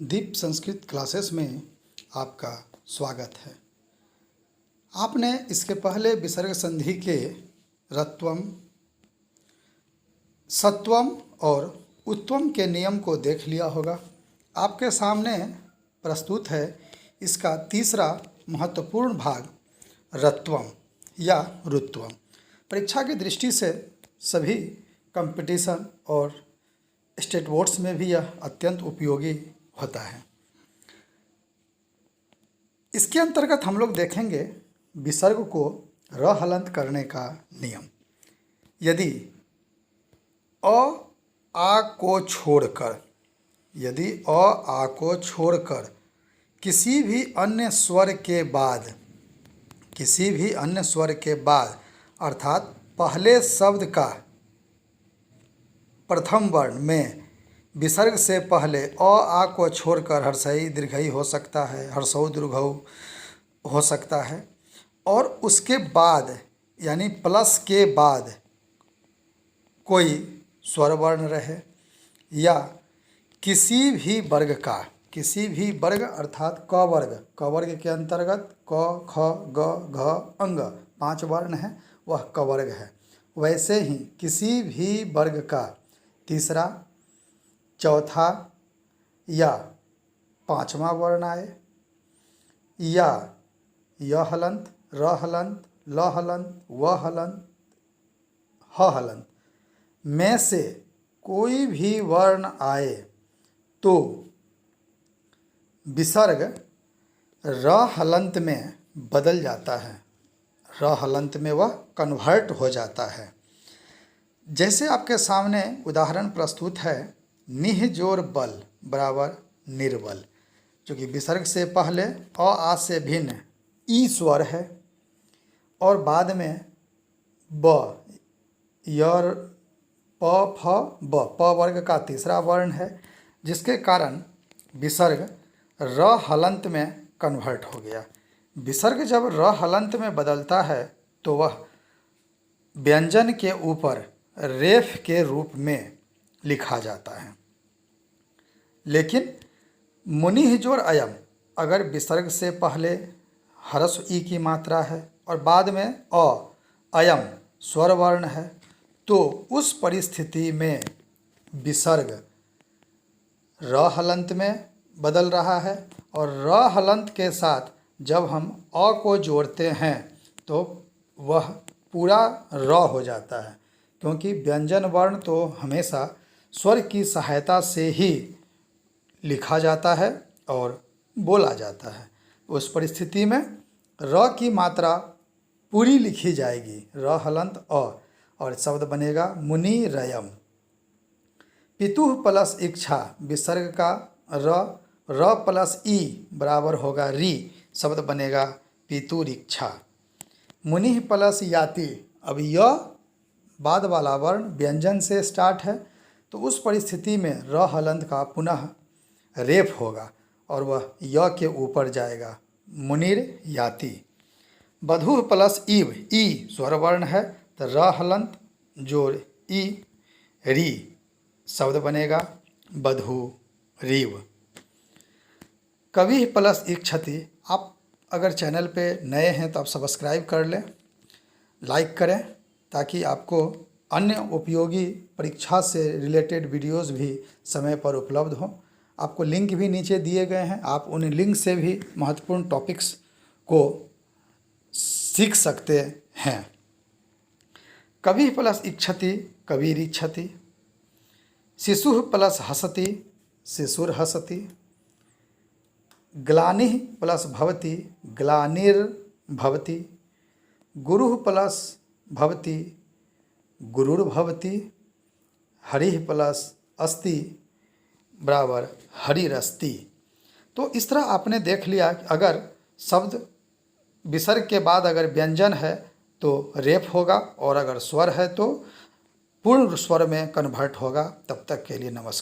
दीप Sanskrit classes में आपका स्वागत है। आपने इसके पहले विसर्ग संधि के रत्वम, सत्वम और उत्वम के नियम को देख लिया होगा। आपके सामने प्रस्तुत है इसका तीसरा महत्वपूर्ण भाग, रत्वम या रुत्वम। परीक्षा की दृष्टि से सभी कंपटीशन और स्टेट बोर्ड्स में भी यह अत्यंत उपयोगी होता है। इसके अंतर्गत हम लोग देखेंगे विसर्ग को र हलंत करने का नियम। यदि आ को छोड़कर किसी भी अन्य स्वर के बाद अर्थात पहले शब्द का प्रथम वर्ण में विसर्ग से पहले आ को छोड़कर हर्षई दीर्घई हो सकता है, हर्षौ दीर्घौ हो सकता है, और उसके बाद यानी प्लस के बाद कोई स्वर वर्ण रहे, या किसी भी वर्ग अर्थात क वर्ग के अंतर्गत क ख ग घ अंग 5 वर्ण है, वह क वर्ग है। वैसे ही किसी भी वर्ग का तीसरा, चौथा या पांचवा वर्ण आए, या य हलंत, र हलंत, ल हलंत, व हलंत, ह हलंत में से कोई भी वर्ण आए तो विसर्ग र हलंत में बदल जाता है, र हलंत में वह कन्वर्ट हो जाता है। जैसे आपके सामने उदाहरण प्रस्तुत है, निह जोर बल बराबर निर्बल, जो कि विसर्ग से पहले आ से भिन्न ई स्वर है और बाद में ब, यर, प, फ, ब, प वर्ग का तीसरा वर्ण है, जिसके कारण विसर्ग र हलंत में कन्वर्ट हो गया। विसर्ग जब र हलंत में बदलता है तो वह व्यंजन के ऊपर रेफ के रूप में लिखा जाता है। लेकिन मुनिह जोर अयम, अगर विसर्ग से पहले हरस्व ई की मात्रा है और बाद में अयम स्वर वर्ण है, तो उस परिस्थिति में विसर्ग र हलंत में बदल रहा है, और र हलंत के साथ जब हम अ को जोड़ते हैं तो वह पूरा र हो जाता है, क्योंकि व्यंजन वर्ण तो हमेशा स्वर की सहायता से ही लिखा जाता है और बोला जाता है। उस परिस्थिति में र की मात्रा पूरी लिखी जाएगी, र हलंत अ, और शब्द बनेगा मुनि रयम। पितुः प्लस इच्छा, विसर्ग का र प्लस ई बराबर होगा री, शब्द बनेगा पितुरिच्छा। मुनिः प्लस याति, अब यह बाद वाला वर्ण व्यंजन से स्टार्ट है, तो उस परिस्थिति में र हलंत का पुनः रेफ होगा और वह य के ऊपर जाएगा, मुनिर याति। बधु प्लस ईव, ई स्वर वर्ण है तो र हलंत जोड़ ई री, शब्द बनेगा बधु रीव। कवि प्लस इक्षति, आप अगर चैनल पे नए हैं तो आप सब्सक्राइब कर लें, लाइक करें, ताकि आपको अन्य उपयोगी परीक्षा से रिलेटेड वीडियोस भी समय पर उपलब्ध हों। आपको लिंक भी नीचे दिए गए हैं, आप उन लिंक से भी महत्वपूर्ण टॉपिक्स को सीख सकते हैं। कवि प्लस इक्षति, कविरिच्छति। शिशुः प्लस हसति, शिशुर हसति। ग्लानिः प्लस भवति, ग्लानिर्भवति। गुरुः प्लस भवति, गुरुर्भवति। हरिः प्लस अस्ति बराबर हरिरस्ति। तो इस तरह आपने देख लिया कि अगर शब्द विसर्ग के बाद अगर व्यंजन है तो रेफ होगा, और अगर स्वर है तो पूर्ण स्वर में कन्वर्ट होगा। तब तक के लिए नमस्कार।